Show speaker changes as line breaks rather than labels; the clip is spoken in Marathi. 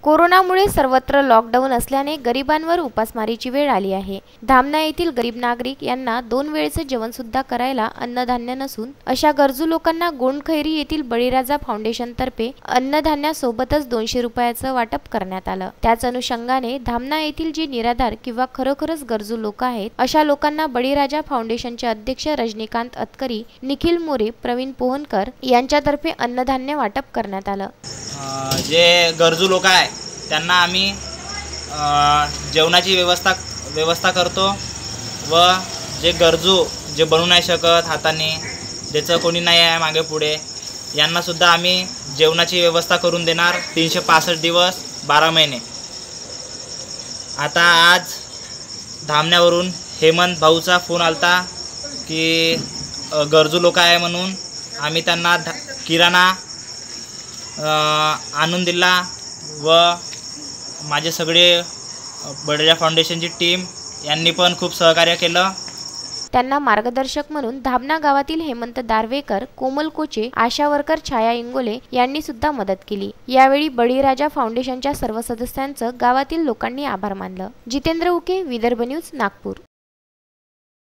कोरोनामुळे सर्वत्र लॉकडाऊन असल्याने गरिबांवर उपासमारीची वेळ आली आहे। धामणा येथील गरीब नागरिक यांना 2 वेळचे जेवण सुद्धा करायला अन्नधान्य नसून अशा गरजू लोकांना गोंडखैरी येथील बळीराजा फाउंडेशन तर्फे अन्नधान्यासोबतच 200 रुपयाचं वाटप करण्यात आलं। त्याच अनुषंगाने धामणा येथील जी निराधार किंवा खरोखरच गरजू लोक आहेत अशा लोकांना बळीराजा फाउंडेशनचे अध्यक्ष रजनीकांत अतकरी, निखिल मोरे, प्रवीण पोहनकर यांच्यातर्फे अन्नधान्य वाटप करण्यात आलं।
जे गरजू लोक आहे त्यांना आम्ही जेवणाची व्यवस्था करतो व जे गरजू जे बनवू नाही शकत हाताने, ज्याचं कोणी नाही आहे मागे पुढे, यांना सुद्धा आम्ही जेवणाची व्यवस्था करून देणार 365 दिवस 12 महिने। आता आज धामण्यावरून हेमंत भाऊचा फोन आलता की गरजू लोक आहे म्हणून आम्ही त्यांना किराणा आणून दिला व माझे सगळे बळीराजा फाउंडेशनची टीम यांनी पण खूप सहकार्य केलं।
त्यांना मार्गदर्शक म्हणून धामणा गावातील हेमंत दारवेकर, कोमल कोचे, आशा वर्कर छाया इंगोले यांनी सुद्धा मदत केली। यावेळी बळीराजा फाउंडेशनच्या सर्व सदस्यांचं गावातील लोकांनी आभार मानलं। जितेंद्र उके, विदर्भ न्यूज, नागपूर।